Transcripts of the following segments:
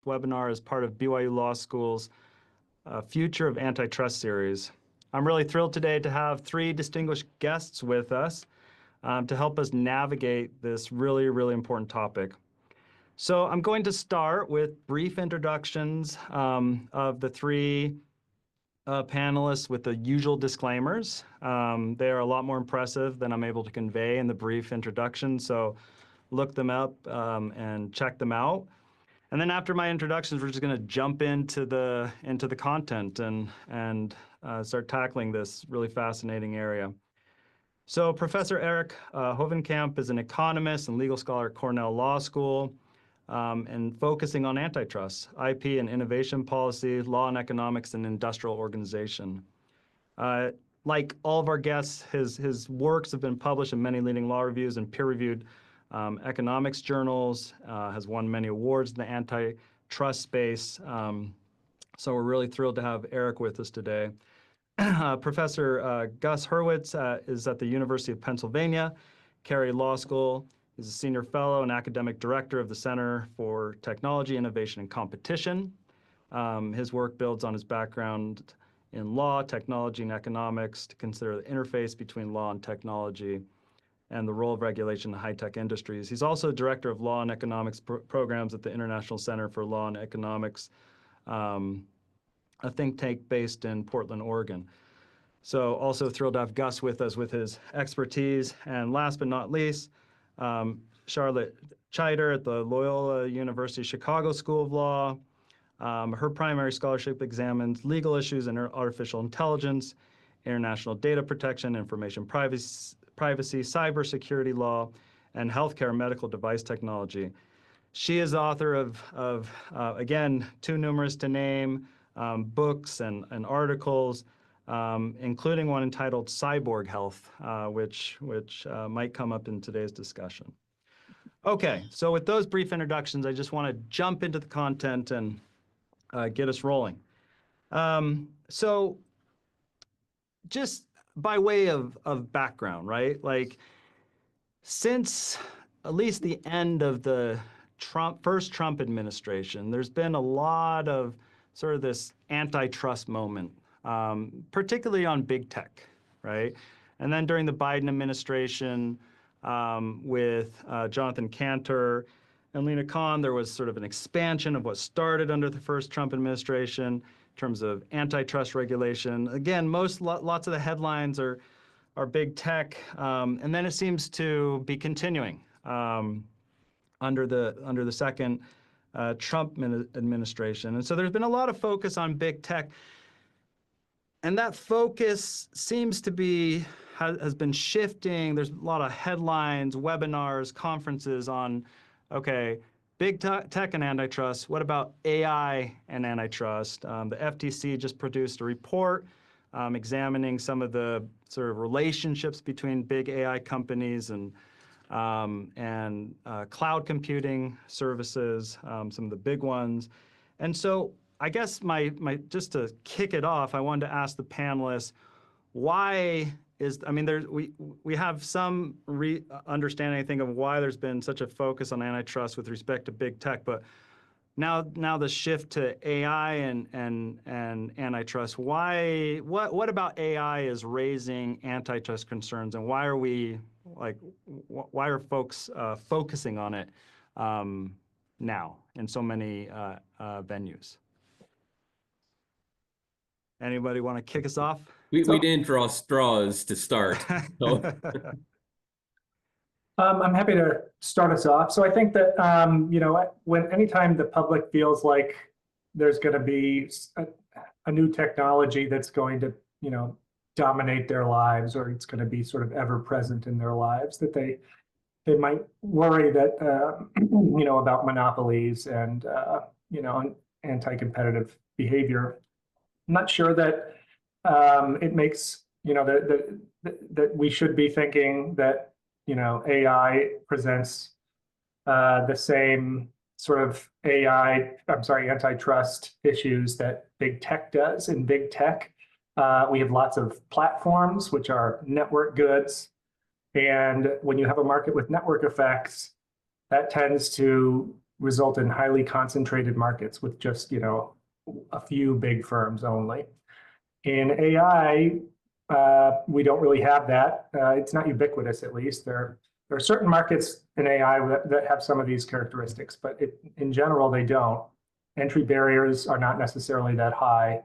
webinar as part of BYU Law School's Future of Antitrust series. I'm really thrilled today to have three distinguished guests with us to help us navigate this really, really important topic. So I'm going to start with brief introductions of the three panelists with the usual disclaimers. They are a lot more impressive than I'm able to convey in the brief introduction, so look them up and check them out. And then after my introductions, we're just going to jump into the content and start tackling this really fascinating area. So Professor Eric Hovenkamp is an economist and legal scholar at Cornell Law School, and focusing on antitrust, IP and innovation policy, law and economics, and industrial organization. Like all of our guests, his works have been published in many leading law reviews and peer-reviewed economics journals, has won many awards in the antitrust space. So we're really thrilled to have Eric with us today. Professor Gus Hurwitz is at the University of Pennsylvania, Carey Law School. He's a senior fellow and academic director of the Center for Technology, Innovation, and Competition. His work builds on his background in law, technology, and economics to consider the interface between law and technology and the role of regulation in high-tech industries. He's also director of law and economics programs at the International Center for Law and Economics, a think tank based in Portland, Oregon. So also thrilled to have Gus with us with his expertise. And last but not least, Charlotte Chider at the Loyola University Chicago School of Law. Her primary scholarship examines legal issues in artificial intelligence, international data protection, information privacy, cybersecurity law, and healthcare medical device technology. She is the author of again, too numerous to name, books and articles, including one entitled Cyborg Health, which might come up in today's discussion. Okay, so with those brief introductions, I just want to jump into the content and get us rolling. So just by way of background, right? Like, since at least the end of the first Trump administration, there's been a lot of sort of this antitrust moment, particularly on big tech, right? And then during the Biden administration with Jonathan Cantor and Lena Khan, there was sort of an expansion of what started under the first Trump administration in terms of antitrust regulation. Again, lots of the headlines are big tech, and then it seems to be continuing under the second Trump administration. And so there's been a lot of focus on big tech, and that focus seems to be has been shifting. There's a lot of headlines, webinars, conferences on, okay, big tech and antitrust. What about AI and antitrust? The FTC just produced a report examining some of the sort of relationships between big AI companies and cloud computing services, some of the big ones. And so I guess just to kick it off, I wanted to ask the panelists, why is, I mean, we have some understanding, I think, of why there's been such a focus on antitrust with respect to big tech, but now the shift to AI and antitrust, what about AI is raising antitrust concerns, and why are folks focusing on it now in so many venues? Anybody want to kick us off? We didn't draw straws to start. So. I'm happy to start us off. So I think that, anytime the public feels like there's going to be a new technology that's going to, dominate their lives, or it's going to be sort of ever present in their lives, that they might worry that, about monopolies and, anti-competitive behavior. I'm not sure that it makes, that we should be thinking that, AI presents the same sort of antitrust issues that big tech does. In big tech, we have lots of platforms, which are network goods. And when you have a market with network effects, that tends to result in highly concentrated markets with just, a few big firms only. In AI, we don't really have that. It's not ubiquitous, at least. There are certain markets in AI that have some of these characteristics, but in general, they don't. Entry barriers are not necessarily that high.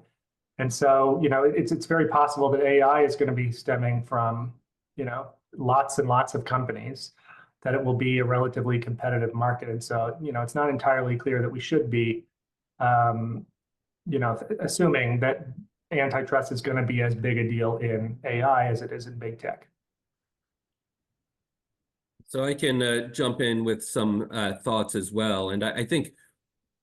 And so, it's very possible that AI is going to be stemming from, lots and lots of companies, that it will be a relatively competitive market. And so, it's not entirely clear that we should be, assuming that antitrust is going to be as big a deal in AI as it is in big tech. So I can jump in with some thoughts as well. And I think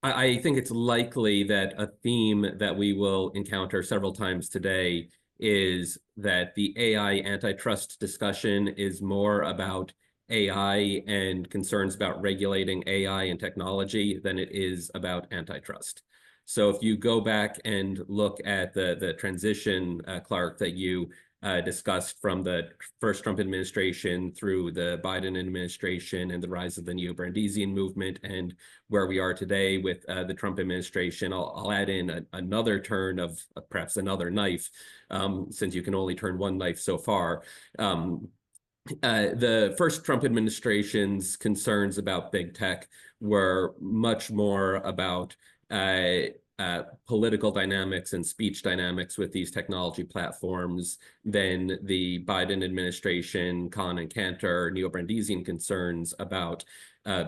it's likely that a theme that we will encounter several times today is that the AI antitrust discussion is more about AI and concerns about regulating AI and technology than it is about antitrust. So if you go back and look at the transition, Clark, that you discussed from the first Trump administration through the Biden administration and the rise of the neo-Brandeisian movement and where we are today with the Trump administration, I'll add in another turn of perhaps another knife, since you can only turn one knife so far. The first Trump administration's concerns about big tech were much more about political dynamics and speech dynamics with these technology platforms than the Biden administration, Kahn and Cantor, neo-Brandeisian concerns about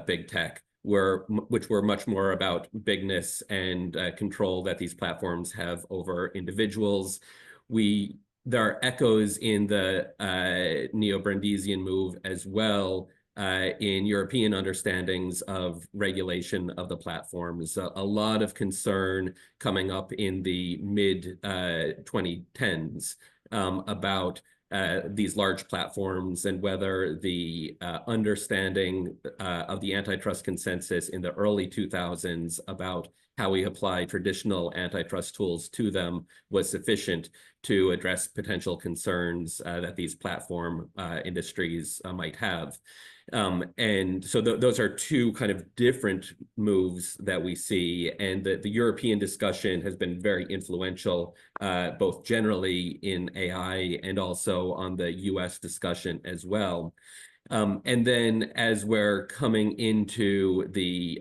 big tech, which were much more about bigness and control that these platforms have over individuals. There are echoes in the neo-Brandeisian move as well in European understandings of regulation of the platforms. A lot of concern coming up in the mid-2010s about these large platforms and whether the understanding of the antitrust consensus in the early 2000s about how we apply traditional antitrust tools to them was sufficient to address potential concerns that these platform industries might have. And so those are two kind of different moves that we see. And the European discussion has been very influential, both generally in AI and also on the US discussion as well. And then as we're coming into the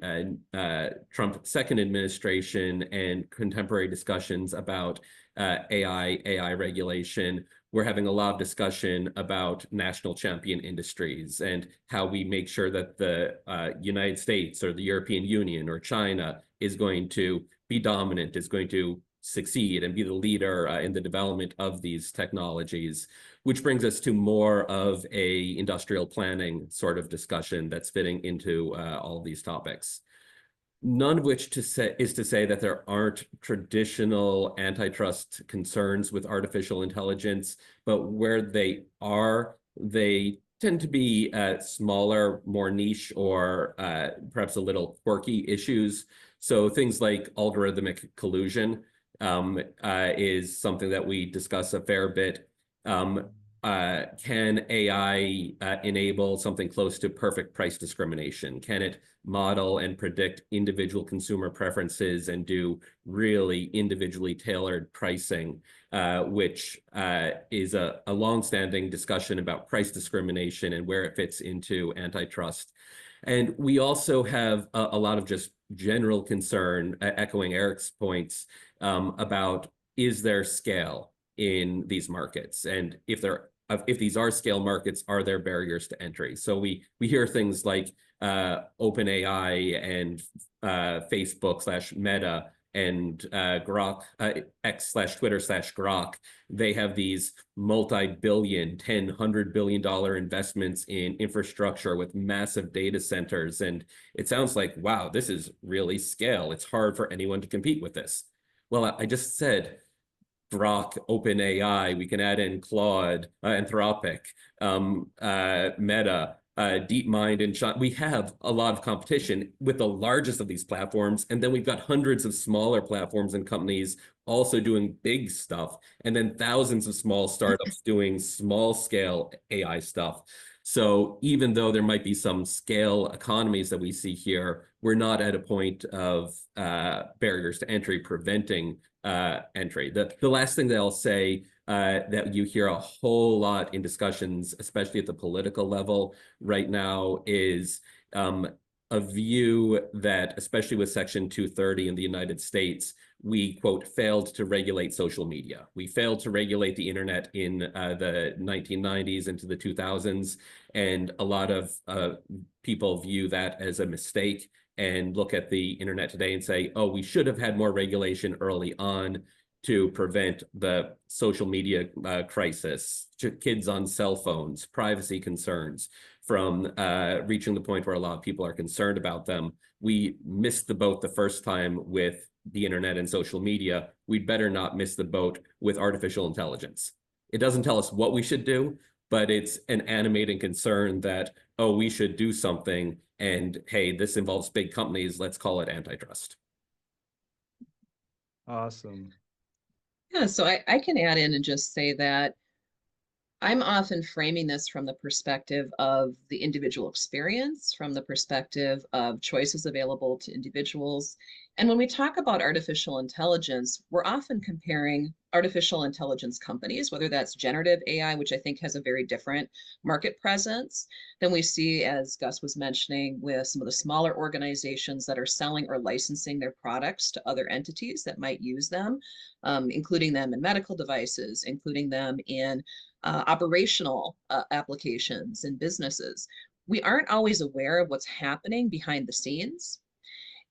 Trump second administration and contemporary discussions about AI regulation, we're having a lot of discussion about national champion industries and how we make sure that the United States or the European Union or China is going to be dominant, is going to succeed and be the leader in the development of these technologies, which brings us to more of a industrial planning sort of discussion that's fitting into all of these topics. None of which is to say that there aren't traditional antitrust concerns with artificial intelligence, but where they tend to be smaller, more niche, or perhaps a little quirky issues. So things like algorithmic collusion is something that we discuss a fair bit. Can AI enable something close to perfect price discrimination? Can it model and predict individual consumer preferences and do really individually tailored pricing, which is a longstanding discussion about price discrimination and where it fits into antitrust. And we also have a lot of just general concern, echoing Eric's points, about is there scale in these markets? And if these are scale markets, are there barriers to entry? So we hear things like OpenAI and Facebook/Meta and Grok, X/Twitter/Grok. They have these multi-billion, $100 billion investments in infrastructure with massive data centers. And it sounds like, wow, this is really scale. It's hard for anyone to compete with this. Well, I just said Grok, OpenAI, we can add in Claude, Anthropic, Meta, DeepMind, and China. We have a lot of competition with the largest of these platforms. And then we've got hundreds of smaller platforms and companies also doing big stuff. And then thousands of small startups doing small scale AI stuff. So even though there might be some scale economies that we see here, we're not at a point of barriers to entry preventing entry. The last thing that I'll say that you hear a whole lot in discussions, especially at the political level right now, is a view that, especially with Section 230 in the United States, we, quote, failed to regulate social media. We failed to regulate the internet in the 1990s into the 2000s. And a lot of people view that as a mistake and look at the internet today and say, oh, we should have had more regulation early on to prevent the social media crisis, kids on cell phones, privacy concerns from reaching the point where a lot of people are concerned about them. We missed the boat the first time with the internet and social media. We'd better not miss the boat with artificial intelligence. It doesn't tell us what we should do, but it's an animating concern that, oh, we should do something. And hey, this involves big companies. Let's call it antitrust. Awesome. Yeah, so I can add in and just say that I'm often framing this from the perspective of the individual experience, from the perspective of choices available to individuals. And when we talk about artificial intelligence, we're often comparing artificial intelligence companies, whether that's generative AI, which I think has a very different market presence than we see, as Gus was mentioning, with some of the smaller organizations that are selling or licensing their products to other entities that might use them, including them in medical devices, including them in operational applications in businesses. We aren't always aware of what's happening behind the scenes.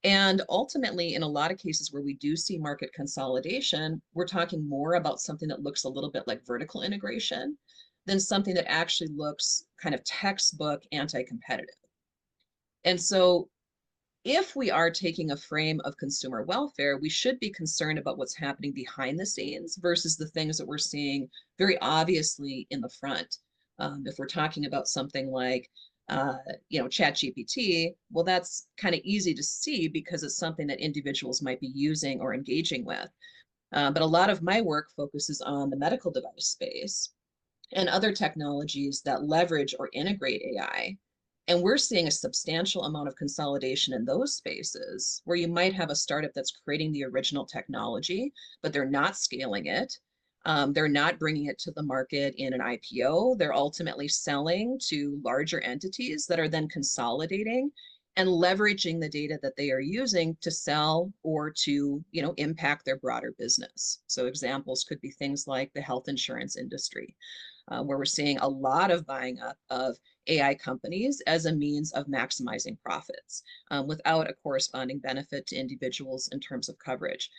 And ultimately, in a lot of cases where we do see market consolidation, we're talking more about something that looks a little bit like vertical integration than something that actually looks kind of textbook anti-competitive. And so if we are taking a frame of consumer welfare, we should be concerned about what's happening behind the scenes versus the things that we're seeing very obviously in the front. If we're talking about something like, ChatGPT, well, that's kind of easy to see because it's something that individuals might be using or engaging with. But a lot of my work focuses on the medical device space and other technologies that leverage or integrate AI. And we're seeing a substantial amount of consolidation in those spaces where you might have a startup that's creating the original technology, but they're not scaling it. They're not bringing it to the market in an IPO. They're ultimately selling to larger entities that are then consolidating and leveraging the data that they are using to sell or to, impact their broader business. So examples could be things like the health insurance industry, where we're seeing a lot of buying up of AI companies as a means of maximizing profits without a corresponding benefit to individuals in terms of coverage.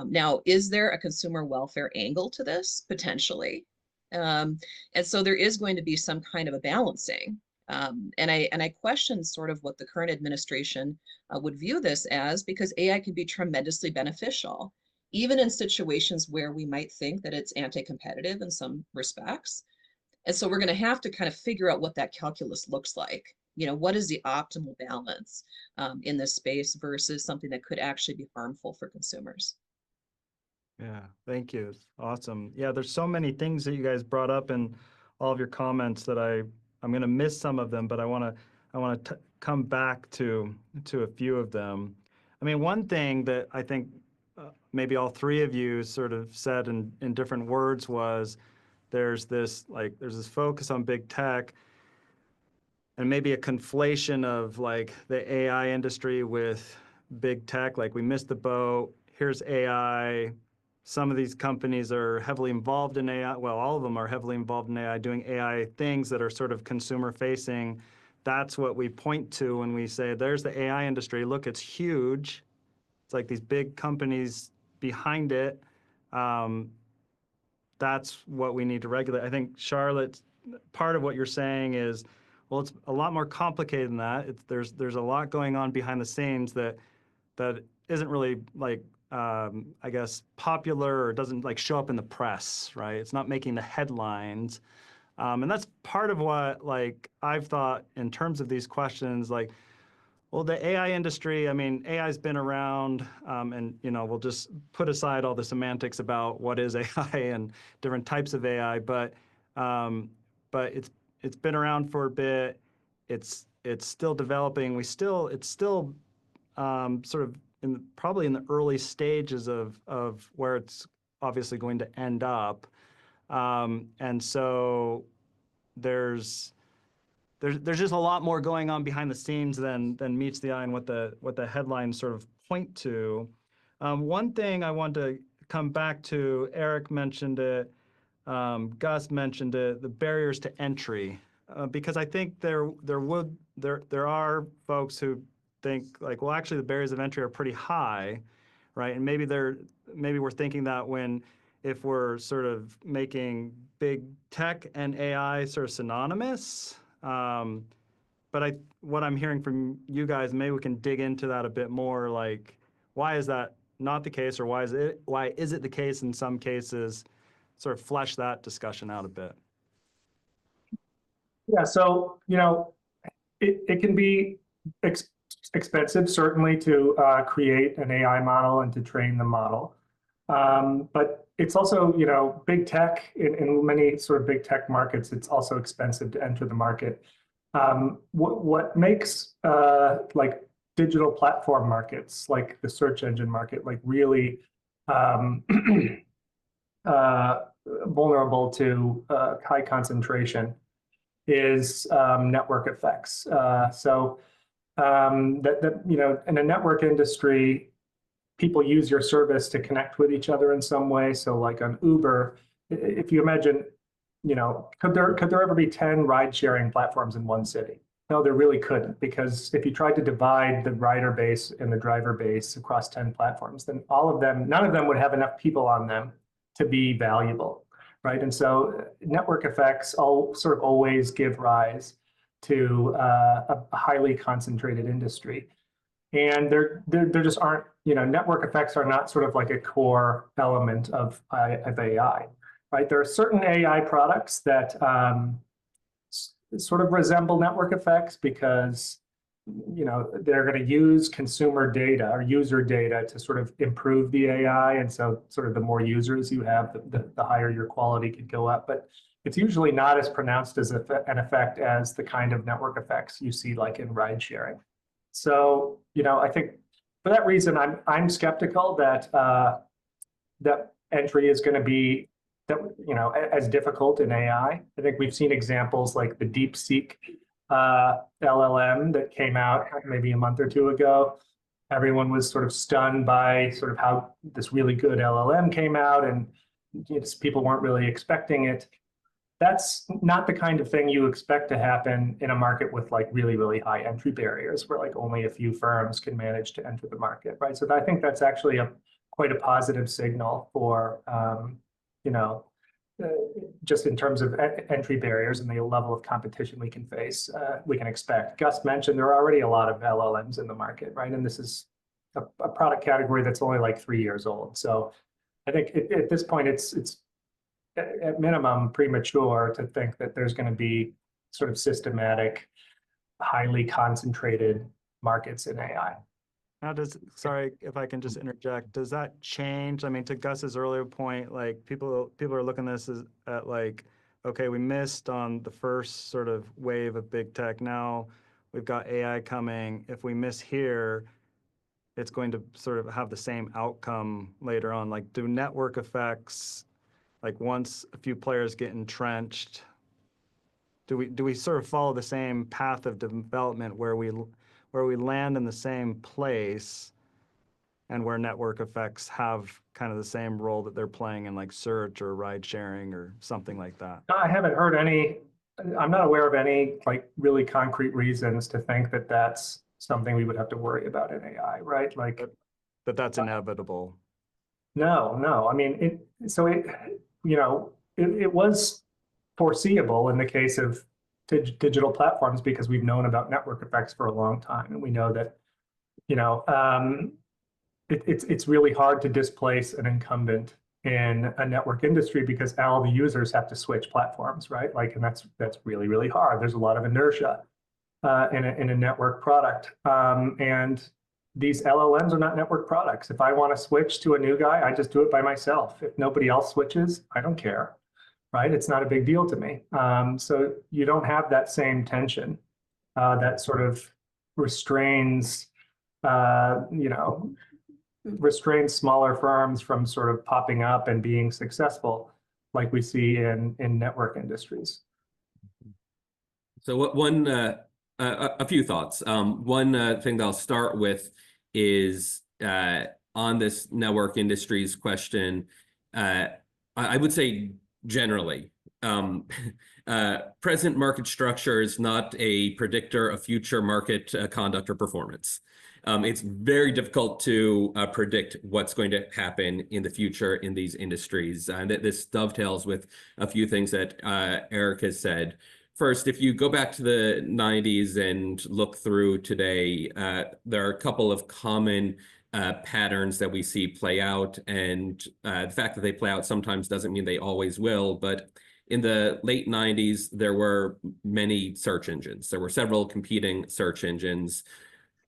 Now, is there a consumer welfare angle to this? Potentially. And so there is going to be some kind of a balancing. And I question sort of what the current administration would view this as, because AI can be tremendously beneficial, even in situations where we might think that it's anti-competitive in some respects. And so we're going to have to kind of figure out what that calculus looks like. What is the optimal balance in this space versus something that could actually be harmful for consumers? Yeah, thank you. Awesome. Yeah, there's so many things that you guys brought up in all of your comments that I'm going to miss some of them, but I want to come back to a few of them. I mean, one thing that I think maybe all three of you sort of said in different words was there's this focus on big tech and maybe a conflation of like the AI industry with big tech. Like we missed the boat. Here's AI. Some of these companies are heavily involved in AI. Well, all of them are heavily involved in AI, doing AI things that are sort of consumer facing. That's what we point to when we say, there's the AI industry. Look, it's huge. It's like these big companies behind it. That's what we need to regulate. I think, Charlotte, part of what you're saying is, well, it's a lot more complicated than that. There's a lot going on behind the scenes that isn't really like, I guess, popular or doesn't like show up in the press, right? It's not making the headlines. And that's part of what like I've thought in terms of these questions, like, well, the AI industry, I mean, AI's been around, and we'll just put aside all the semantics about what is AI and different types of AI, but it's been around for a bit. It's still developing. It's still sort of probably in the early stages of where it's obviously going to end up. And so there's just a lot more going on behind the scenes than meets the eye and what the headlines sort of point to. One thing I want to come back to, Eric mentioned it, Gus mentioned it, the barriers to entry, because I think there are folks who think like, well, actually the barriers of entry are pretty high, right? And maybe we're thinking that if we're sort of making big tech and AI sort of synonymous. But what I'm hearing from you guys, maybe we can dig into that a bit more. Like, why is that not the case, or why is it the case in some cases? Sort of flesh that discussion out a bit. Yeah, so it can be expensive, certainly, to create an AI model and to train the model. But it's also, big tech, in many sort of big tech markets, it's also expensive to enter the market. What makes like digital platform markets, like the search engine market, like really vulnerable to high concentration is network effects. In a network industry, people use your service to connect with each other in some way. So like on Uber, if you imagine, could there ever be 10 ride sharing platforms in one city? No, there really couldn't, because if you tried to divide the rider base and the driver base across 10 platforms, then none of them would have enough people on them to be valuable, right? And so network effects sort of always give rise to a highly concentrated industry. And there just aren't, network effects are not sort of like a core element of AI, right? There are certain AI products that sort of resemble network effects because, they're going to use consumer data or user data to sort of improve the AI. And so sort of the more users you have, the higher your quality could go up. But it's usually not as pronounced as an effect as the kind of network effects you see like in ride sharing. So, I think for that reason, I'm skeptical that that entry is going to be as difficult in AI. I think we've seen examples like the DeepSeek LLM that came out maybe a month or two ago. Everyone was sort of stunned by sort of how this really good LLM came out, and people weren't really expecting it. That's not the kind of thing you expect to happen in a market with like really, really high entry barriers where like only a few firms can manage to enter the market, right? So I think that's actually quite a positive signal for, just in terms of entry barriers and the level of competition we can expect. Gus mentioned there are already a lot of LLMs in the market, right? And this is a product category that's only like 3 years old. So I think at this point, it's at minimum premature to think that there's going to be sort of systematic, highly concentrated markets in AI. Now, sorry if I can just interject, does that change? I mean, to Gus's earlier point, like people are looking at this at like, okay, we missed on the first sort of wave of big tech. Now we've got AI coming. If we miss here, it's going to sort of have the same outcome later on. Like, do network effects, like once a few players get entrenched, do we sort of follow the same path of development where we land in the same place, and where network effects have kind of the same role that they're playing in like search or ride sharing or something like that? I haven't heard I'm not aware of any like really concrete reasons to think that that's something we would have to worry about in AI, right? Like that's inevitable. No. I mean, it was foreseeable in the case of digital platforms because we've known about network effects for a long time, and we know that it's really hard to displace an incumbent in a network industry because all the users have to switch platforms, right? Like, and that's really, really hard. There's a lot of inertia in a network product, and these LLMs are not network products. If I want to switch to a new guy, I just do it by myself. If nobody else switches, I don't care. right? It's not a big deal to me. So you don't have that same tension that sort of restrains, restrains smaller firms from sort of popping up and being successful like we see in network industries. So a few thoughts. One thing that I'll start with is on this network industries question. I would say generally, present market structure is not a predictor of future market conduct or performance. It's very difficult to predict what's going to happen in the future in these industries. And this dovetails with a few things that Eric has said. First, if you go back to the 90s and look through today, there are a couple of common patterns that we see play out. And the fact that they play out sometimes doesn't mean they always will. But in the late 90s, there were many search engines. There were several competing search engines.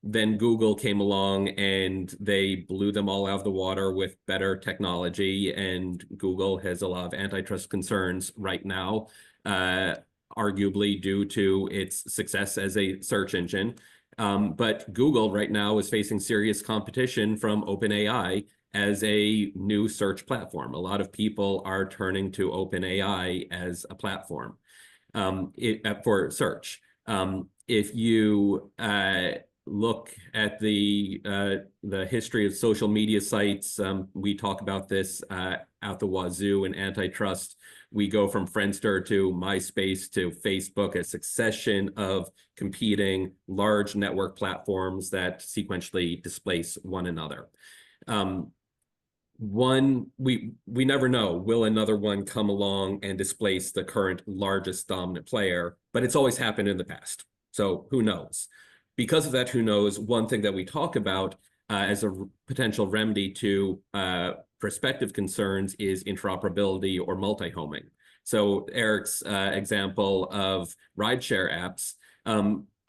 Then Google came along and they blew them all out of the water with better technology. And Google has a lot of antitrust concerns right now, arguably due to its success as a search engine. But Google right now is facing serious competition from OpenAI as a new search platform. A lot of people are turning to OpenAI as a platform for search. If you look at the history of social media sites, we talk about this out the wazoo in Antitrust. We go from Friendster to MySpace to Facebook, a succession of competing large network platforms that sequentially displace one another. We never know, will another one come along and displace the current largest dominant player, but it's always happened in the past. So who knows? Because of that, who knows, one thing that we talk about as a potential remedy to prospective concerns is interoperability or multi-homing. So Eric's example of rideshare apps,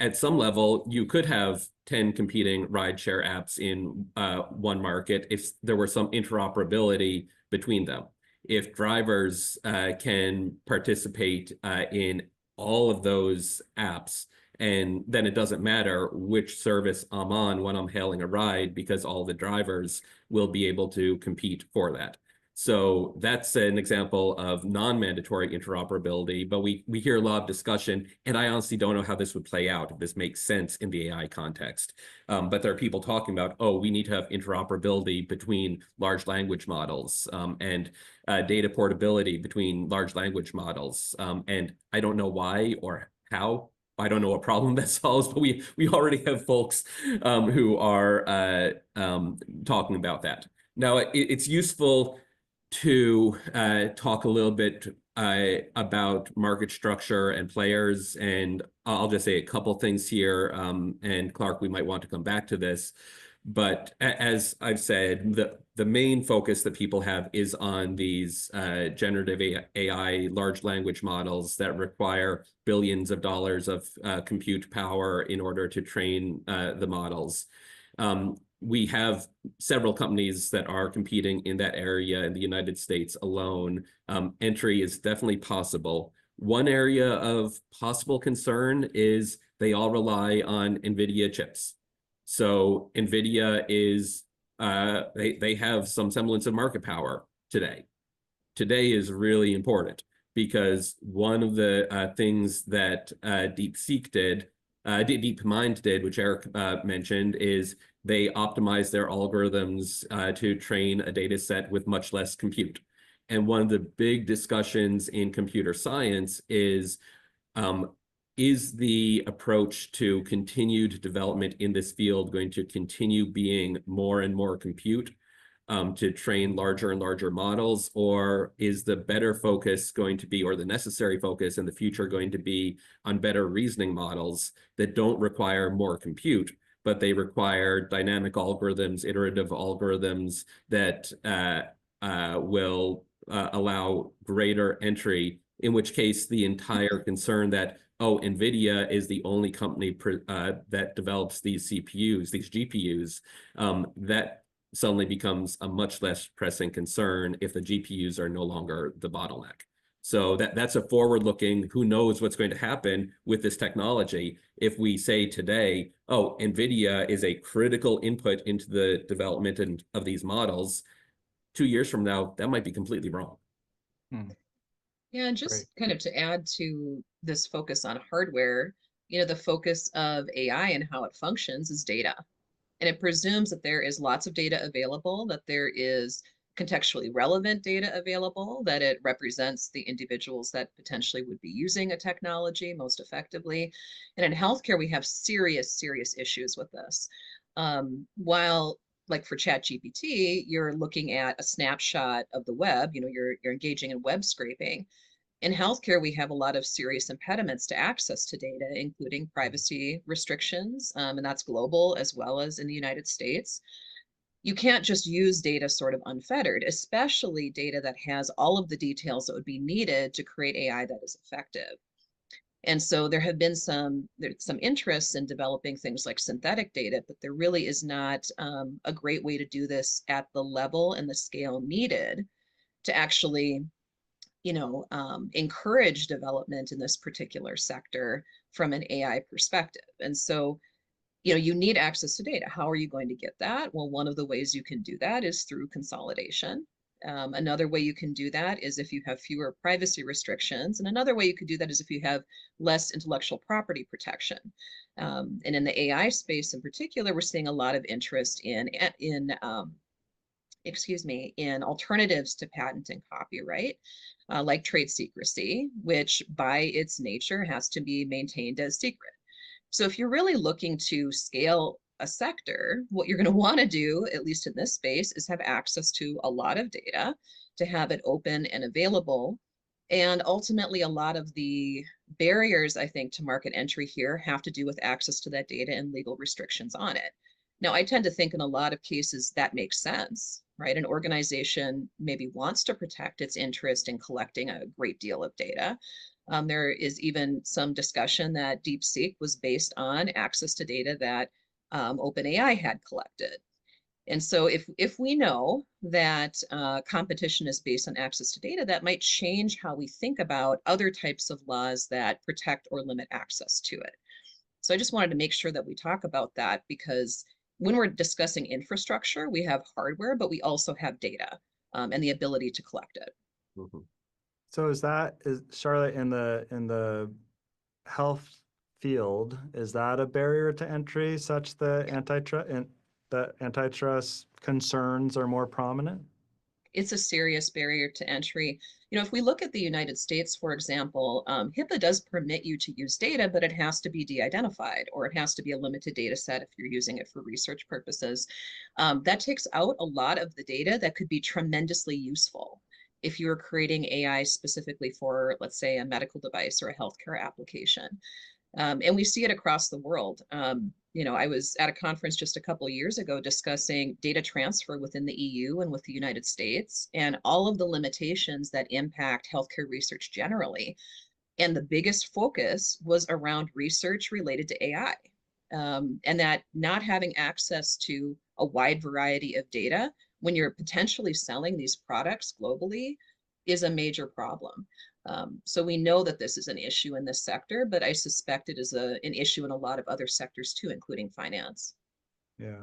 at some level, you could have 10 competing rideshare apps in one market if there were some interoperability between them. If drivers can participate in all of those apps, and then it doesn't matter which service I'm on when I'm hailing a ride because all the drivers will be able to compete for that. So that's an example of non-mandatory interoperability, but we hear a lot of discussion, and I honestly don't know how this would play out, if this makes sense in the AI context. But there are people talking about, oh, we need to have interoperability between large language models and data portability between large language models. And I don't know why or how. I don't know what problem that solves, but we already have folks who are talking about that. Now, it's useful to talk a little bit about market structure and players, and I'll just say a couple things here, and Clark, we might want to come back to this. But as I've said, the main focus that people have is on these generative AI large language models that require billions of dollars of compute power in order to train the models. We have several companies that are competing in that area in the United States alone. Entry is definitely possible. One area of possible concern is they all rely on NVIDIA chips. So NVIDIA is, they have some semblance of market power today. Today is really important because one of the things that DeepSeek did, DeepMind did, which Eric mentioned, is they optimized their algorithms to train a data set with much less compute. And one of the big discussions in computer science is the approach to continued development in this field going to continue being more and more compute to train larger and larger models, or is the better focus going to be, or the necessary focus in the future going to be on better reasoning models that don't require more compute, but they require dynamic algorithms, iterative algorithms that will allow greater entry, in which case the entire concern that, oh, NVIDIA is the only company that develops these CPUs, these GPUs, that suddenly becomes a much less pressing concern if the GPUs are no longer the bottleneck. So that's a forward-looking, who knows what's going to happen with this technology. If we say today, oh, NVIDIA is a critical input into the development of these models, 2 years from now, that might be completely wrong. Yeah, and Great. just kind of to add to this focus on hardware, the focus of AI and how it functions is data. And it presumes that there is lots of data available, that there is contextually relevant data available, that it represents the individuals that potentially would be using a technology most effectively. And in healthcare, we have serious, serious issues with this. While like for ChatGPT, you're looking at a snapshot of the web, you're engaging in web scraping. In healthcare, we have a lot of serious impediments to access to data, including privacy restrictions, and that's global as well as in the United States. You can't just use data sort of unfettered, especially data that has all of the details that would be needed to create AI that is effective. And so there have been some interest in developing things like synthetic data, but there really is not a great way to do this at the level and the scale needed to actually encourage development in this particular sector from an AI perspective. And so, you need access to data. How are you going to get that? Well, one of the ways you can do that is through consolidation. Another way you can do that is if you have fewer privacy restrictions. And another way you could do that is if you have less intellectual property protection. And in the AI space in particular, we're seeing a lot of interest in alternatives to patent and copyright, like trade secrecy, which by its nature has to be maintained as secret. So if you're really looking to scale a sector, what you're going to want to do, at least in this space, is have access to a lot of data, to have it open and available. And ultimately, a lot of the barriers, I think, to market entry here have to do with access to that data and legal restrictions on it. Now, I tend to think in a lot of cases that makes sense, right? An organization maybe wants to protect its interest in collecting a great deal of data. There is even some discussion that DeepSeek was based on access to data that OpenAI had collected. And so if we know that competition is based on access to data, that might change how we think about other types of laws that protect or limit access to it. So I just wanted to make sure that we talk about that, because when we're discussing infrastructure, we have hardware, but we also have data and the ability to collect it. Mm-hmm. So is Charlotte, in the health field, is that a barrier to entry such that antitrust concerns are more prominent? It's a serious barrier to entry. If we look at the United States, for example, HIPAA does permit you to use data, but it has to be de-identified, or it has to be a limited data set if you're using it for research purposes. That takes out a lot of the data that could be tremendously useful if you were creating AI specifically for, let's say, a medical device or a healthcare application. And we see it across the world. I was at a conference just a couple of years ago discussing data transfer within the EU and with the United States, and all of the limitations that impact healthcare research generally. And the biggest focus was around research related to AI. And that not having access to a wide variety of data when you're potentially selling these products globally is a major problem. So we know that this is an issue in this sector, but I suspect it is an issue in a lot of other sectors too, including finance. Yeah.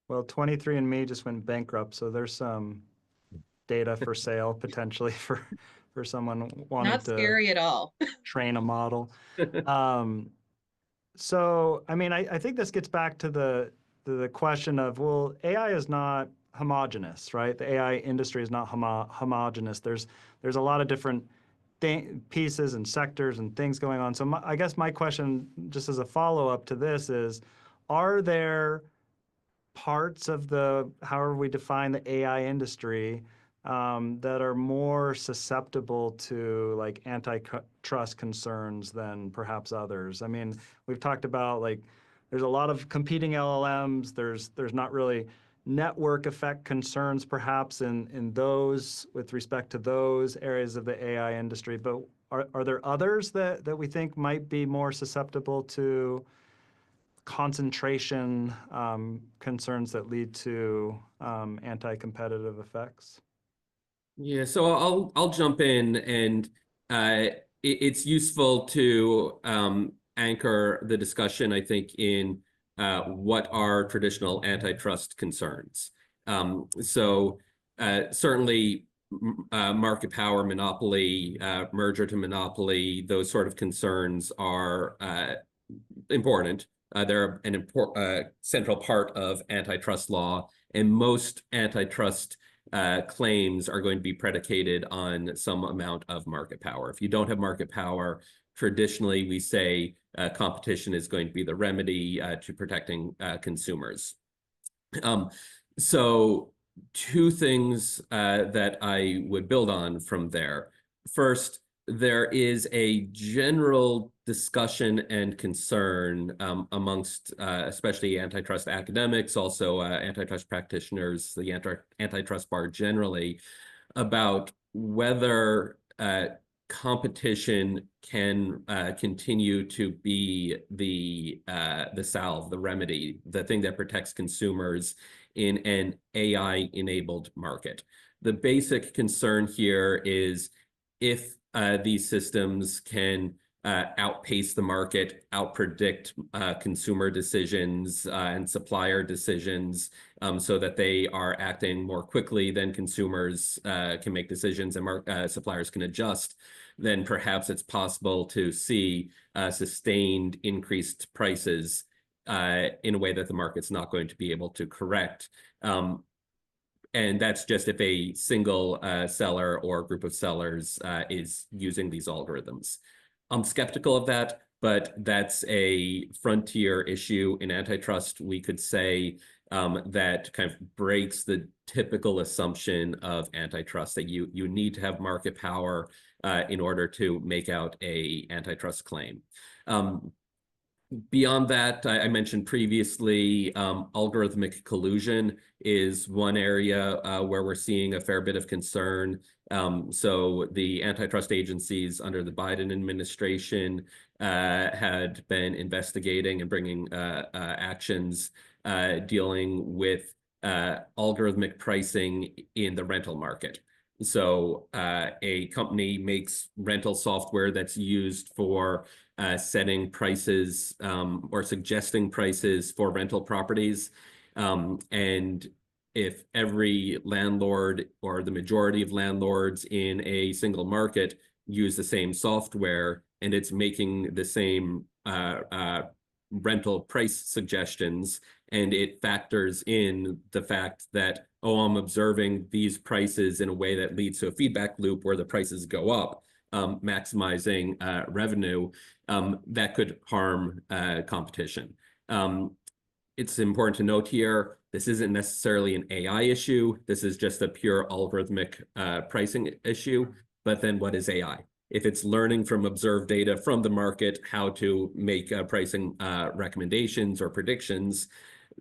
Well, 23andMe just went bankrupt, so there's some data for sale potentially for someone wanting Not to scary at all. train a model. So, I mean, I think this gets back to the question of, well, AI is not homogenous, right? The AI industry is not homogenous. There's a lot of different pieces and sectors and things going on. So I guess my question, just as a follow-up to this, is, are there parts of however we define the AI industry, that are more susceptible to like antitrust concerns than perhaps others? I mean, we've talked about, like, there's a lot of competing LLMs. There's not really network effect concerns perhaps in those, with respect to those areas of the AI industry. But are there others that we think might be more susceptible to concentration concerns that lead to anti-competitive effects? Yeah, so I'll jump in, and it's useful to anchor the discussion, I think, in what are traditional antitrust concerns. Certainly market power, monopoly, merger to monopoly, those sort of concerns are important. They're an important central part of antitrust law, and most antitrust claims are going to be predicated on some amount of market power. If you don't have market power, traditionally we say competition is going to be the remedy to protecting consumers. So two things that I would build on from there. First, there is a general discussion and concern amongst especially antitrust academics, also antitrust practitioners, the antitrust bar generally, about whether competition can continue to be the salve, the remedy, the thing that protects consumers in an AI-enabled market. The basic concern here is if these systems can outpace the market, outpredict consumer decisions and supplier decisions so that they are acting more quickly than consumers can make decisions and suppliers can adjust, then perhaps it's possible to see sustained increased prices in a way that the market's not going to be able to correct. And that's just if a single seller or group of sellers is using these algorithms. I'm skeptical of that, but that's a frontier issue in antitrust. We could say that kind of breaks the typical assumption of antitrust, that you need to have market power in order to make out an antitrust claim. Beyond that, I mentioned previously, algorithmic collusion is one area where we're seeing a fair bit of concern. So the antitrust agencies under the Biden administration had been investigating and bringing actions dealing with algorithmic pricing in the rental market. So a company makes rental software that's used for setting prices or suggesting prices for rental properties. And if every landlord or the majority of landlords in a single market use the same software and it's making the same rental price suggestions, and it factors in the fact that, oh, I'm observing these prices in a way that leads to a feedback loop where the prices go up, maximizing revenue, that could harm competition. It's important to note here, this isn't necessarily an AI issue. This is just a pure algorithmic pricing issue. But then what is AI? If it's learning from observed data from the market, how to make pricing recommendations or predictions,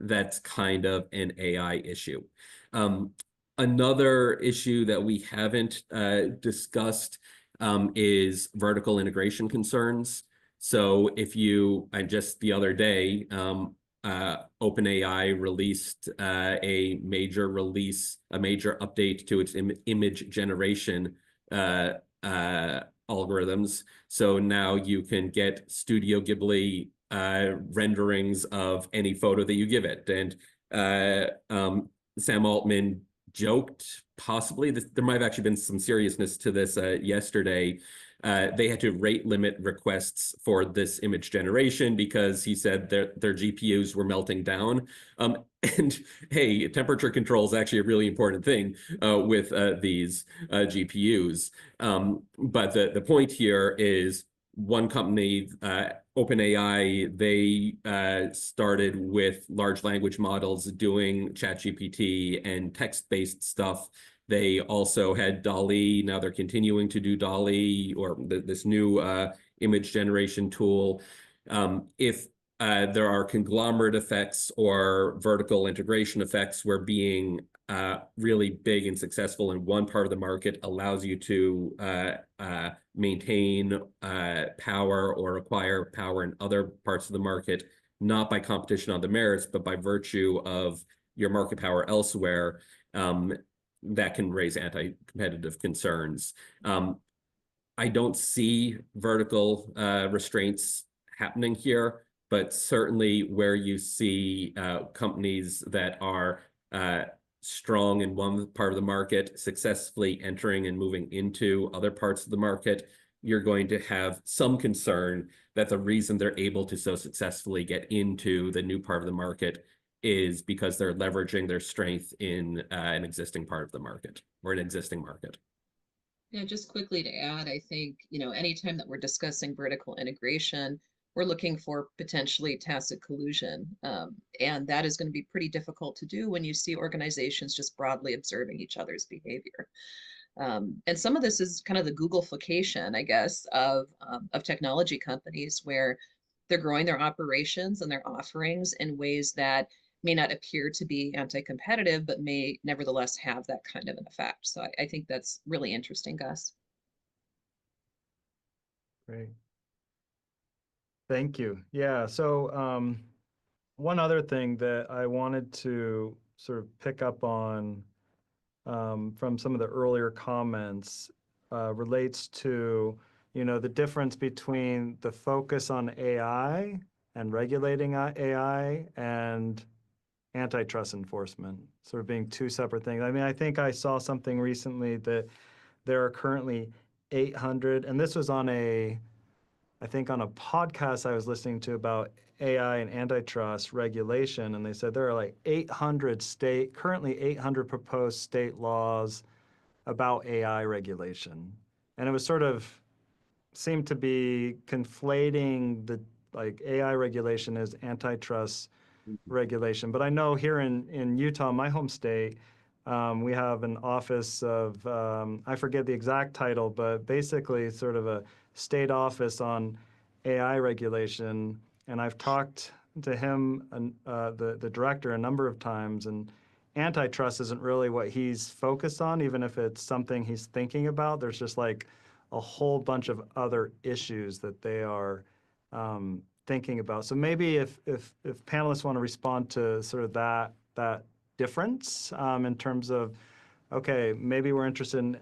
that's kind of an AI issue. Another issue that we haven't discussed is vertical integration concerns. So if you, just the other day, OpenAI released a major update to its image generation algorithms. So now you can get Studio Ghibli renderings of any photo that you give it. And Sam Altman joked, possibly, there might have actually been some seriousness to this yesterday. They had to rate limit requests for this image generation because he said their GPUs were melting down. And hey, temperature control is actually a really important thing with these GPUs. But the point here is one company, OpenAI, they started with large language models doing ChatGPT and text-based stuff. They also had DALL-E. Now they're continuing to do DALL-E, or this new image generation tool. If there are conglomerate effects or vertical integration effects where being really big and successful in one part of the market allows you to maintain power or acquire power in other parts of the market, not by competition on the merits, but by virtue of your market power elsewhere, that can raise anti-competitive concerns. I don't see vertical restraints happening here, but certainly where you see companies that are strong in one part of the market, successfully entering and moving into other parts of the market, you're going to have some concern that the reason they're able to so successfully get into the new part of the market is because they're leveraging their strength in an existing part of the market or an existing market. Yeah, just quickly to add, I think, anytime that we're discussing vertical integration, we're looking for potentially tacit collusion. And that is going to be pretty difficult to do when you see organizations just broadly observing each other's behavior. And some of this is kind of the Googleification, I guess, of technology companies where they're growing their operations and their offerings in ways that may not appear to be anti-competitive, but may nevertheless have that kind of an effect. So I think that's really interesting, Gus. Great. Thank you. Yeah, so one other thing that I wanted to sort of pick up on from some of the earlier comments relates to, the difference between the focus on AI and regulating AI and antitrust enforcement, sort of being two separate things. I mean, I think I saw something recently that there are currently 800, and this was on I think on a podcast I was listening to about AI and antitrust regulation, and they said there are like currently 800 proposed state laws about AI regulation. And it was sort of seemed to be conflating the like AI regulation as antitrust regulation. But I know here in Utah, my home state, we have an office of, I forget the exact title, but basically sort of a state office on AI regulation. And I've talked to him, the director, a number of times, and antitrust isn't really what he's focused on, even if it's something he's thinking about. There's just like a whole bunch of other issues that they are thinking about. So maybe if panelists want to respond to sort of that difference in terms of, okay, maybe we're interested in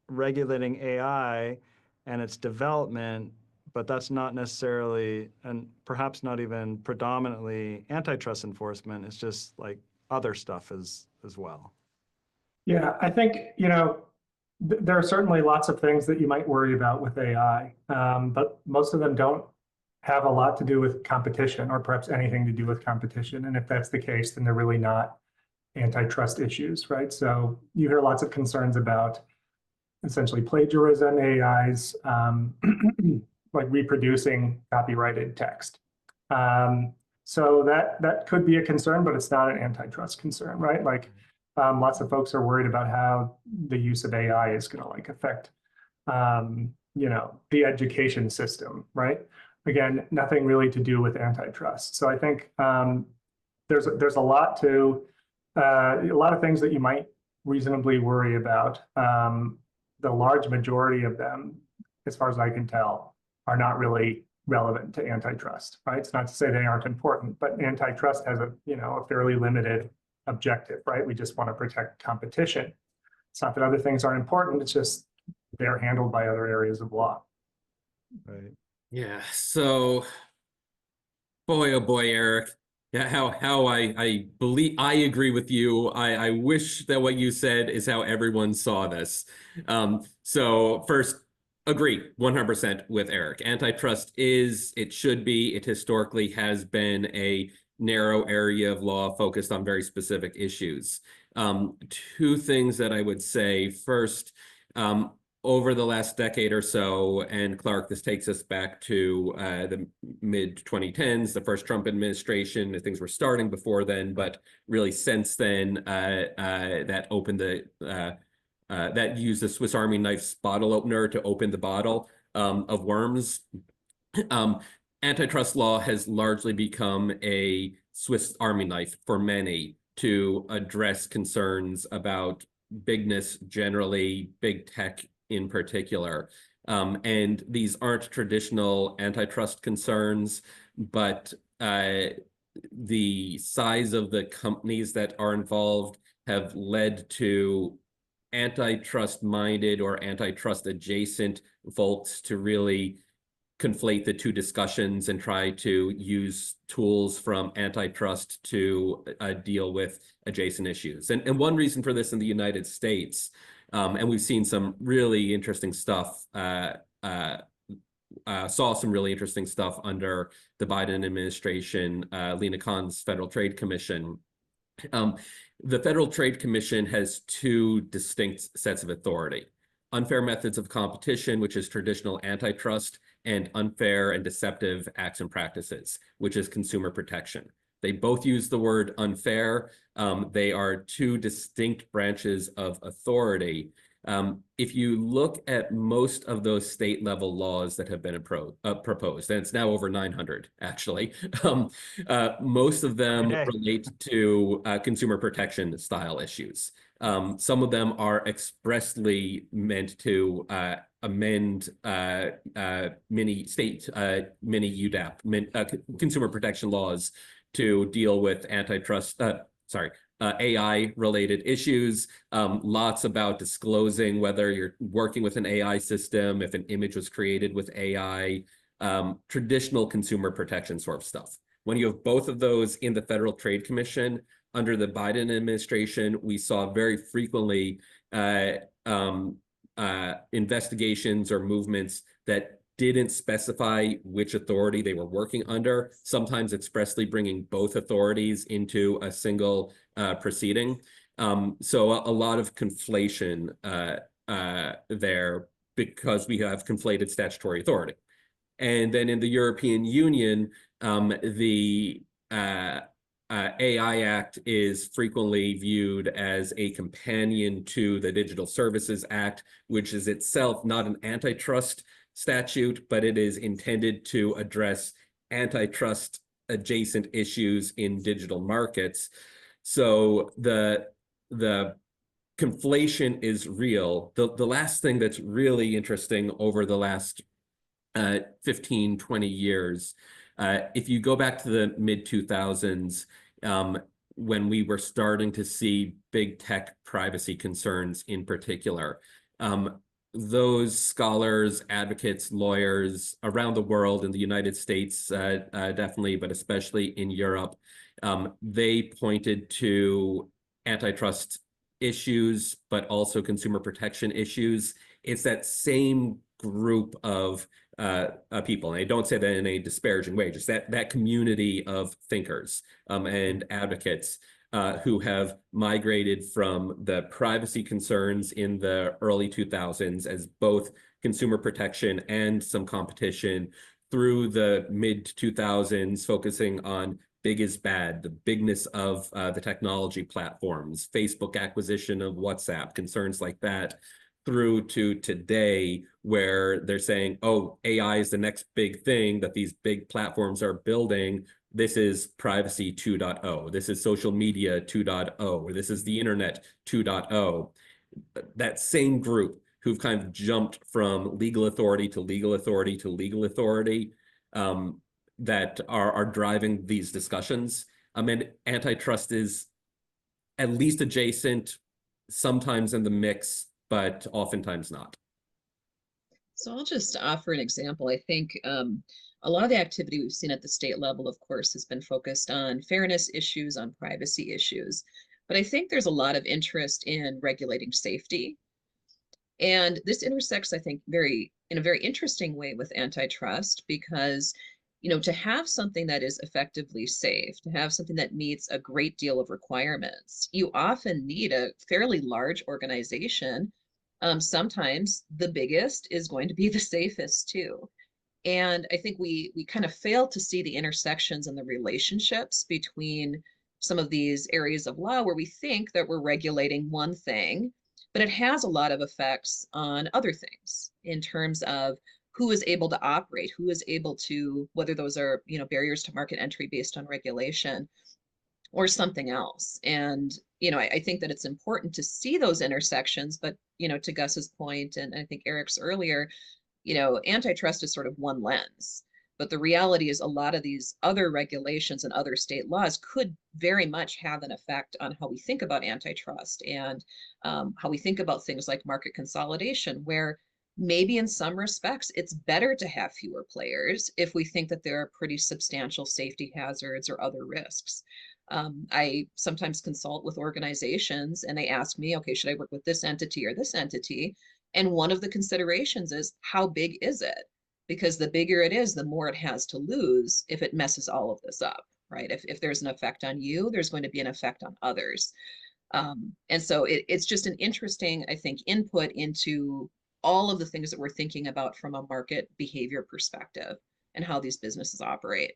regulating AI and its development, but that's not necessarily, and perhaps not even predominantly antitrust enforcement. It's just like other stuff as well. Yeah, I think, there are certainly lots of things that you might worry about with AI, but most of them don't have a lot to do with competition or perhaps anything to do with competition. And if that's the case, then they're really not antitrust issues, right? So you hear lots of concerns about essentially plagiarism, AIs, like reproducing copyrighted text. So that could be a concern, but it's not an antitrust concern, right? Like lots of folks are worried about how the use of AI is going to like affect, the education system, right? Again, nothing really to do with antitrust. So I think there's a lot of things that you might reasonably worry about. The large majority of them, as far as I can tell, are not really relevant to antitrust, right? It's not to say they aren't important, but antitrust has a fairly limited objective, right? We just want to protect competition. It's not that other things aren't important, it's just they're handled by other areas of law. Right. Yeah, so boy, oh boy, Eric, yeah, how I believe I agree with you. I wish that what you said is how everyone saw this. So first, agree 100% with Eric. Antitrust it should be, it historically has been a narrow area of law focused on very specific issues. Two things that I would say. First, over the last decade or so, and Clark, this takes us back to the mid-2010s, the first Trump administration. Things were starting before then, but really since then, that used the Swiss Army knife's bottle opener to open the bottle of worms. Antitrust law has largely become a Swiss Army knife for many to address concerns about bigness generally, big tech in particular. And these aren't traditional antitrust concerns, but the size of the companies that are involved have led to antitrust minded or antitrust adjacent folks to really conflate the two discussions and try to use tools from antitrust to deal with adjacent issues. And one reason for this in the United States, and we've seen some really interesting stuff, saw some really interesting stuff under the Biden administration, Lena Khan's Federal Trade Commission. The Federal Trade Commission has two distinct sets of authority: unfair methods of competition, which is traditional antitrust, and unfair and deceptive acts and practices, which is consumer protection. They both use the word unfair. They are two distinct branches of authority. If you look at most of those state level laws that have been proposed, and it's now over 900 actually, most of them relate to consumer protection style issues. Some of them are expressly meant to amend many UDAP, consumer protection laws, to deal with antitrust, AI-related issues, lots about disclosing whether you're working with an AI system, if an image was created with AI, traditional consumer protection sort of stuff. When you have both of those in the Federal Trade Commission, under the Biden administration, we saw very frequently investigations or movements that didn't specify which authority they were working under, sometimes expressly bringing both authorities into a single proceeding. So a lot of conflation there because we have conflated statutory authority. And then in the European Union, the AI Act is frequently viewed as a companion to the Digital Services Act, which is itself not an antitrust statute, but it is intended to address antitrust adjacent issues in digital markets. So the conflation is real. The last thing that's really interesting over the last 15, 20 years, if you go back to the mid-2000s, when we were starting to see big tech privacy concerns in particular, those scholars, advocates, lawyers around the world, in the United States definitely, but especially in Europe, they pointed to antitrust issues, but also consumer protection issues. It's that same group of people, and I don't say that in a disparaging way, just that community of thinkers and advocates who have migrated from the privacy concerns in the early 2000s as both consumer protection and some competition, through the mid-2000s, focusing on big is bad, the bigness of the technology platforms, Facebook acquisition of WhatsApp, concerns like that, through to today, where they're saying, oh, AI is the next big thing that these big platforms are building. This is privacy 2.0. This is social media 2.0. Or this is the internet 2.0. That same group who've kind of jumped from legal authority to legal authority to legal authority, that are driving these discussions. And antitrust is at least adjacent, sometimes in the mix, but oftentimes not. So I'll just offer an example. I think a lot of the activity we've seen at the state level, of course, has been focused on fairness issues, on privacy issues. But I think there's a lot of interest in regulating safety. And this intersects, I think, in a very interesting way with antitrust, because to have something that is effectively safe, to have something that meets a great deal of requirements, you often need a fairly large organization. Sometimes the biggest is going to be the safest too. And I think we kind of fail to see the intersections and the relationships between some of these areas of law where we think that we're regulating one thing, but it has a lot of effects on other things in terms of who is able to operate, who is able to, whether those are, barriers to market entry based on regulation or something else. And, I think that it's important to see those intersections, but, to Gus's point, and I think Eric's earlier, antitrust is sort of one lens, But the reality is a lot of these other regulations and other state laws could very much have an effect on how we think about antitrust and how we think about things like market consolidation, where maybe in some respects it's better to have fewer players if we think that there are pretty substantial safety hazards or other risks. I sometimes consult with organizations and they ask me, okay, should I work with this entity or this entity? And one of the considerations is how big is it? Because the bigger it is, the more it has to lose if it messes all of this up, right? If there's an effect on you, there's going to be an effect on others. And so it's just an interesting, I think, input into all of the things that we're thinking about from a market behavior perspective and how these businesses operate.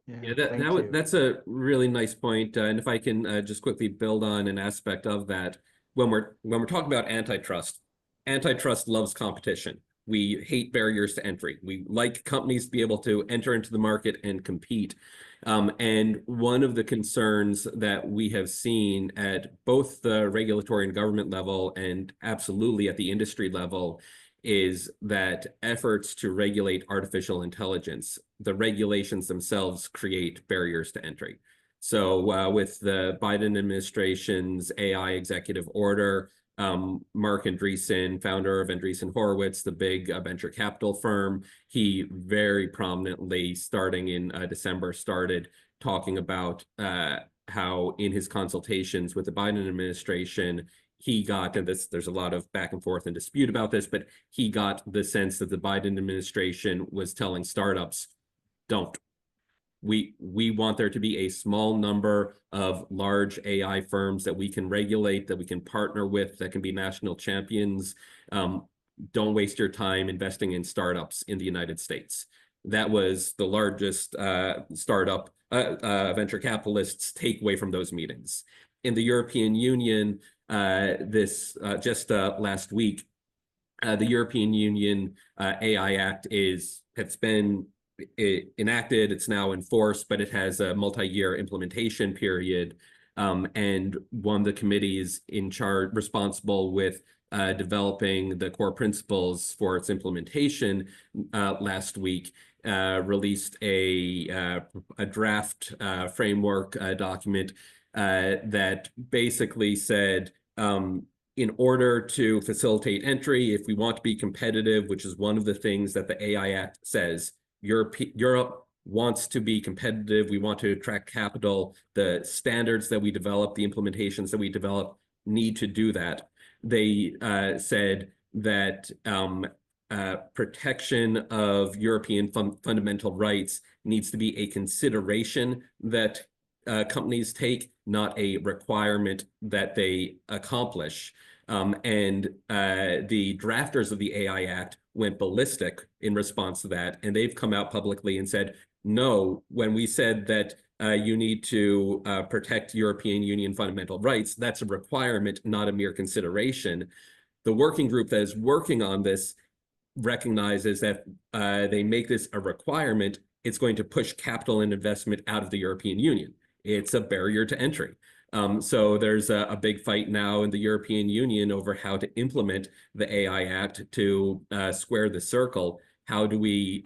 Yeah, thank you. that's a really nice point. And if I can just quickly build on an aspect of that, when we're talking about antitrust, antitrust loves competition. We hate barriers to entry. We like companies to be able to enter into the market and compete. And one of the concerns that we have seen at both the regulatory and government level, and absolutely at the industry level, is that efforts to regulate artificial intelligence, the regulations themselves create barriers to entry. So with the Biden administration's AI executive order, Mark Andreessen, founder of Andreessen Horowitz, the big venture capital firm, he very prominently, starting in December, started talking about how in his consultations with the Biden administration, he got, and there's a lot of back and forth and dispute about this, but he got the sense that the Biden administration was telling startups, don't. We want there to be a small number of large AI firms that we can regulate, that we can partner with, that can be national champions. Don't waste your time investing in startups in the United States. That was the largest startup venture capitalists' takeaway from those meetings. In the European Union, last week, the European Union AI Act has been enacted. It's now in force, but it has a multi-year implementation period. And one of the committees in charge, responsible with developing the core principles for its implementation last week, released a draft framework document that basically said, in order to facilitate entry, if we want to be competitive, which is one of the things that the AI Act says, Europe wants to be competitive. We want to attract capital. The standards that we develop, the implementations that we develop need to do that. They said that protection of European fundamental rights needs to be a consideration that companies take, not a requirement that they accomplish. And the drafters of the AI Act went ballistic in response to that. And they've come out publicly and said, no, when we said that you need to protect European Union fundamental rights, that's a requirement, not a mere consideration. The working group that is working on this recognizes that they make this a requirement, it's going to push capital and investment out of the European Union. It's a barrier to entry. So there's a big fight now in the European Union over how to implement the AI Act to square the circle. How do we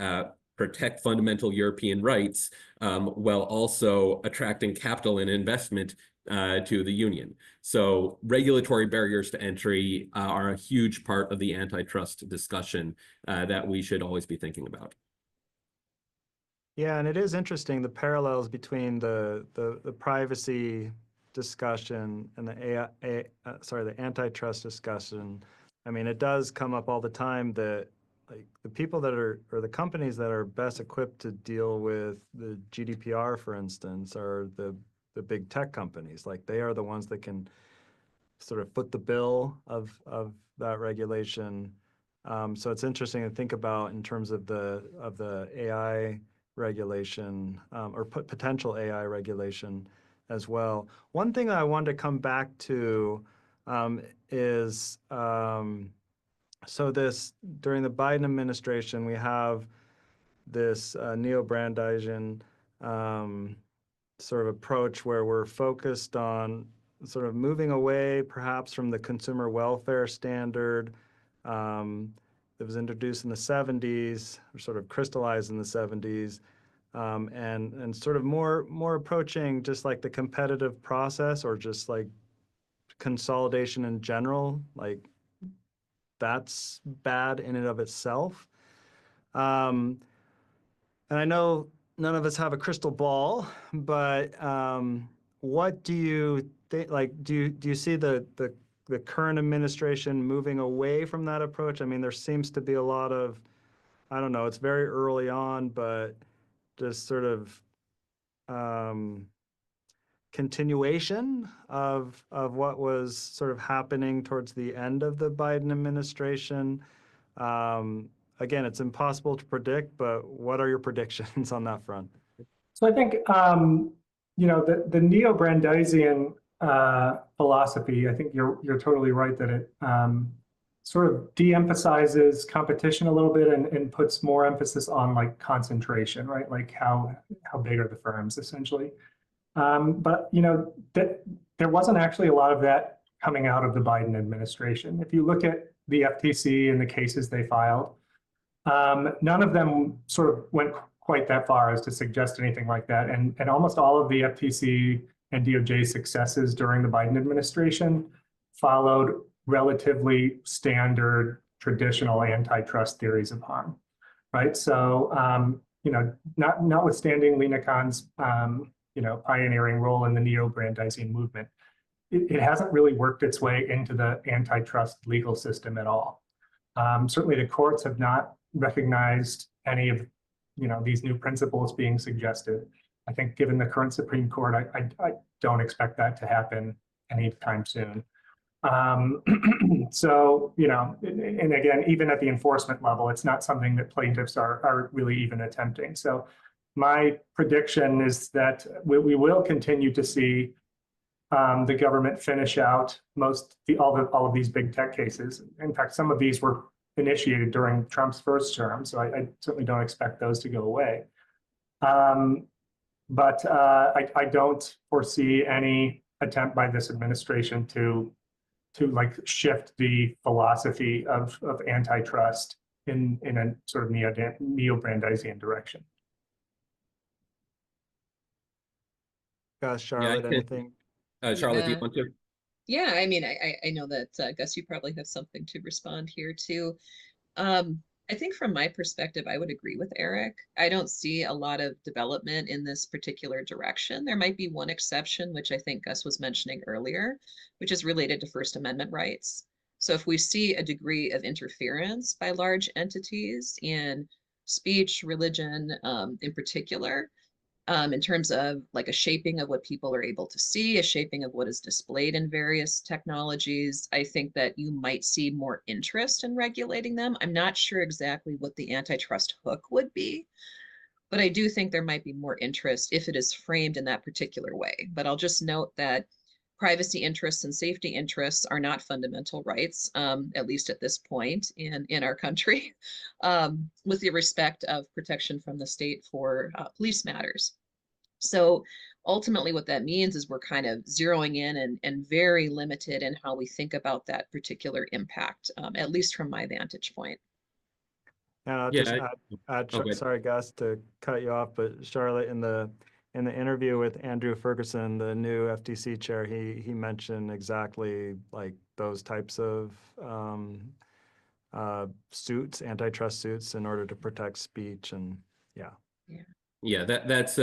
protect fundamental European rights while also attracting capital and investment to the union? So regulatory barriers to entry are a huge part of the antitrust discussion that we should always be thinking about. Yeah, and it is interesting, the parallels between the privacy discussion and the the antitrust discussion. I mean, it does come up all the time that like the people that are, or the companies that are best equipped to deal with the GDPR, for instance, are the big tech companies. Like they are the ones that can sort of foot the bill of that regulation. So it's interesting to think about in terms of the AI regulation or potential AI regulation as well. One thing that I wanted to come back to is so this during the Biden administration, we have this neo-Brandeisian sort of approach where we're focused on sort of moving away perhaps from the consumer welfare standard that was introduced in the 70s, or sort of crystallized in the 70s, and sort of more approaching just like the competitive process, or just like consolidation in general, like that's bad in and of itself. And I know none of us have a crystal ball, but what do you think? Like, do you see the current administration moving away from that approach? I mean, there seems to be a lot of, I don't know, it's very early on, but just sort of continuation of what was sort of happening towards the end of the Biden administration. Again, it's impossible to predict, but what are your predictions on that front? So I think, the neo-Brandeisian philosophy, I think you're totally right that it sort of de-emphasizes competition a little bit and puts more emphasis on like concentration, right? Like how big are the firms essentially. But there wasn't actually a lot of that coming out of the Biden administration. If you look at the FTC and the cases they filed, none of them sort of went quite that far as to suggest anything like that. And almost all of the FTC and DOJ successes during the Biden administration followed relatively standard traditional antitrust theories of harm, right? So, notwithstanding Lina Khan's, pioneering role in the neo-Brandeisian movement, it hasn't really worked its way into the antitrust legal system at all. Certainly the courts have not recognized any of these new principles being suggested. I think given the current Supreme Court, I don't expect that to happen anytime soon. So, and again, even at the enforcement level, it's not something that plaintiffs are really even attempting. So my prediction is that we will continue to see the government finish out all of these big tech cases. In fact, some of these were initiated during Trump's first term, so I certainly don't expect those to go away. But I don't foresee any attempt by this administration to like shift the philosophy of antitrust in a sort of neo-Brandeisian direction. Charlotte, anything? Charlotte, do you Yeah. want to? Yeah, I mean, I know that Gus, you probably have something to respond here too. I think from my perspective, I would agree with Eric. I don't see a lot of development in this particular direction. There might be one exception, which I think Gus was mentioning earlier, which is related to First Amendment rights. So if we see a degree of interference by large entities in speech, religion, in particular, in terms of like a shaping of what people are able to see, a shaping of what is displayed in various technologies, I think that you might see more interest in regulating them. I'm not sure exactly what the antitrust hook would be, but I do think there might be more interest if it is framed in that particular way. But I'll just note that privacy interests and safety interests are not fundamental rights, at least at this point in our country, with the respect of protection from the state for police matters. So ultimately what that means is we're kind of zeroing in and very limited in how we think about that particular impact, at least from my vantage point. And I'll Yeah, just add, sorry, Gus, to cut you off, but Charlotte, in the interview with Andrew Ferguson, the new FTC chair, he mentioned exactly like those types of suits, antitrust suits, in order to protect speech, and yeah. Yeah, that's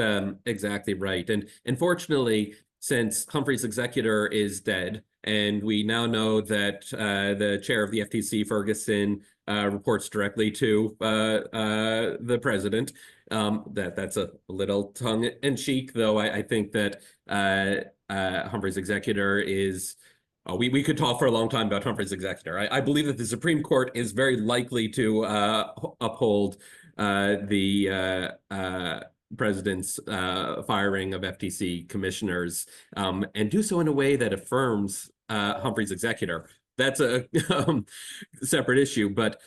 exactly right. And unfortunately, since Humphrey's executor is dead, and we now know that the chair of the FTC, Ferguson, reports directly to the president, that's a little tongue-in-cheek, though I think that Humphrey's executor is... we could talk for a long time about Humphrey's executor. I believe that the Supreme Court is very likely to uphold the president's firing of FTC commissioners, and do so in a way that affirms Humphrey's executor. That's a separate issue, but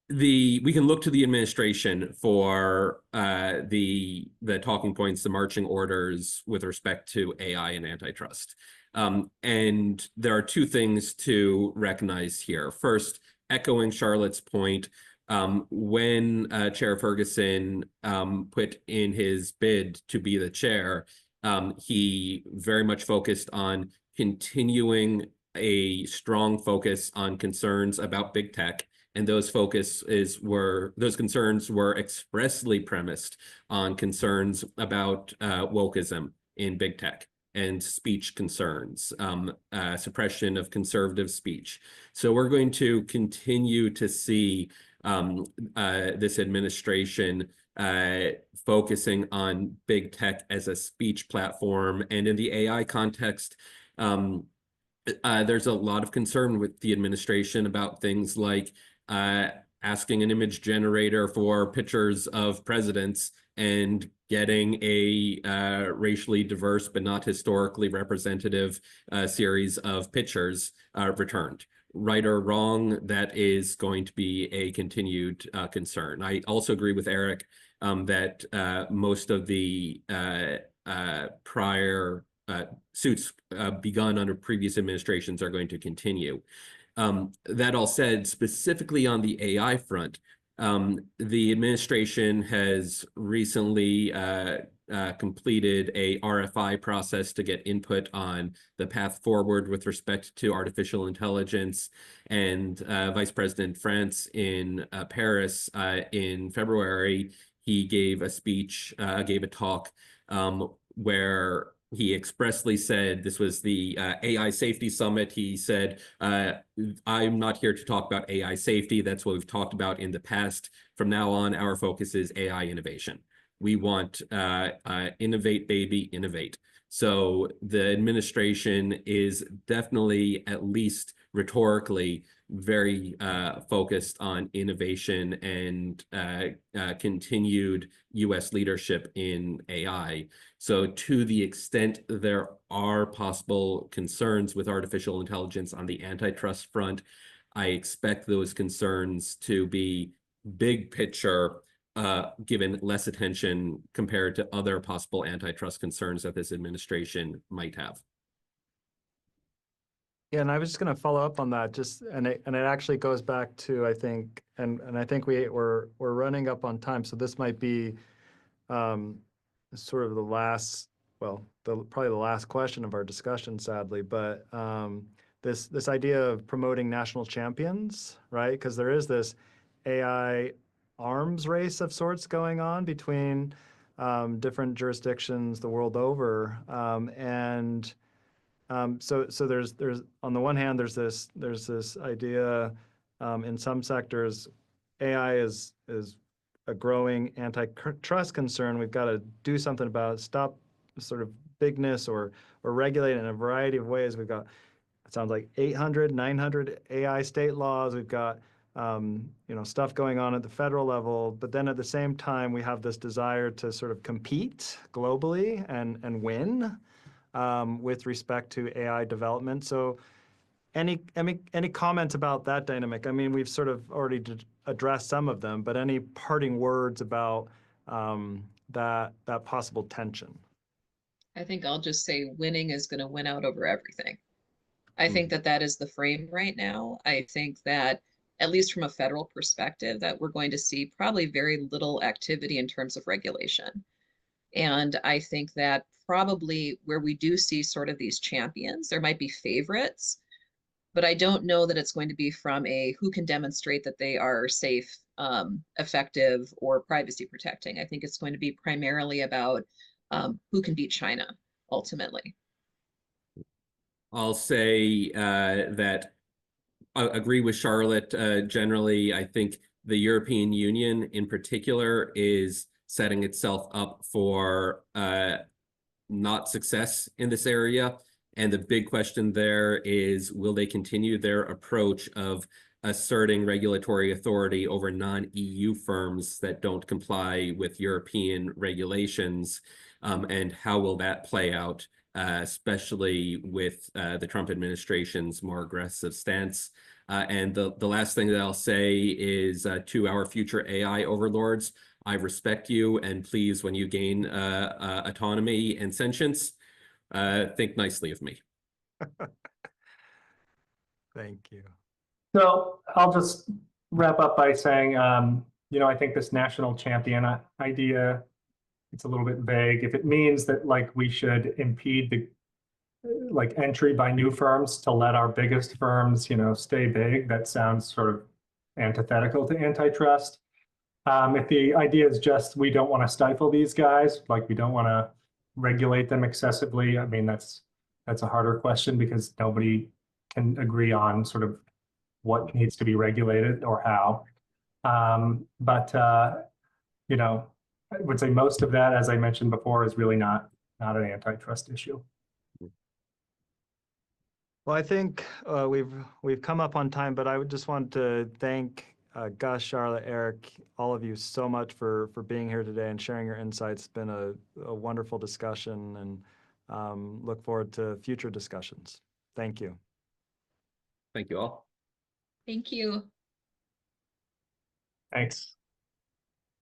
we can look to the administration for the talking points, the marching orders with respect to AI and antitrust. And there are two things to recognize here. First, echoing Charlotte's point, when Chair Ferguson put in his bid to be the chair, he very much focused on continuing a strong focus on concerns about big tech. And those concerns were expressly premised on concerns about wokeism in big tech and speech concerns, suppression of conservative speech. So we're going to continue to see this administration focusing on big tech as a speech platform. And in the AI context, there's a lot of concern with the administration about things like asking an image generator for pictures of presidents and getting a racially diverse but not historically representative series of pictures returned. Right or wrong, that is going to be a continued concern. I also agree with Eric that most of the prior suits begun under previous administrations are going to continue. That all said, specifically on the AI front, the administration has recently completed a RFI process to get input on the path forward with respect to artificial intelligence. And Vice President France in Paris in February, he gave a speech, gave a talk where he expressly said, this was the AI Safety Summit. He said, I'm not here to talk about AI safety. That's what we've talked about in the past. From now on, our focus is AI innovation. We want innovate, baby, innovate. So the administration is definitely, at least rhetorically, very focused on innovation and continued US leadership in AI. So to the extent there are possible concerns with artificial intelligence on the antitrust front, I expect those concerns to be big picture, given less attention compared to other possible antitrust concerns that this administration might have. Yeah, and I was just going to follow up on that. And it actually goes back to, I think, and I think we're running up on time, so this might be sort of the last, well, probably the last question of our discussion, sadly. But this idea of promoting national champions, right? Because there is this AI arms race of sorts going on between different jurisdictions the world over, so there's on the one hand there's this idea in some sectors AI is a growing antitrust concern. We've got to do something about it, stop sort of bigness or regulate it in a variety of ways. We've got, it sounds like 800, 900 AI state laws. We've got stuff going on at the federal level, but then at the same time we have this desire to sort of compete globally and win with respect to AI development. So any comments about that dynamic? I mean, we've sort of already addressed some of them, but any parting words about that possible tension? I think I'll just say winning is going to win out over everything. I think that is the frame right now. I think that, at least from a federal perspective, that we're going to see probably very little activity in terms of regulation. And I think that probably where we do see sort of these champions, there might be favorites, but I don't know that it's going to be from a who can demonstrate that they are safe, effective, or privacy protecting. I think it's going to be primarily about who can beat China ultimately. I'll say that I agree with Charlotte. Generally, I think the European Union in particular is setting itself up for not success in this area. And the big question there is, will they continue their approach of asserting regulatory authority over non-EU firms that don't comply with European regulations? And how will that play out, especially with the Trump administration's more aggressive stance? And the last thing that I'll say is to our future AI overlords, I respect you, and please, when you gain autonomy and sentience, think nicely of me. Thank you. So I'll just wrap up by saying, I think this national champion idea, it's a little bit vague. If it means that like we should impede the like entry by new firms to let our biggest firms, stay big, that sounds sort of antithetical to antitrust. If the idea is just we don't want to stifle these guys, like we don't want to regulate them excessively, I mean, that's a harder question because nobody can agree on sort of what needs to be regulated or how. But I would say most of that, as I mentioned before, is really not an antitrust issue. Well, I think we've come up on time, but I would just want to thank Gus, Charlotte, Eric, all of you so much for being here today and sharing your insights. It's been a wonderful discussion, and look forward to future discussions. Thank you. Thank you all. Thank you. Thanks.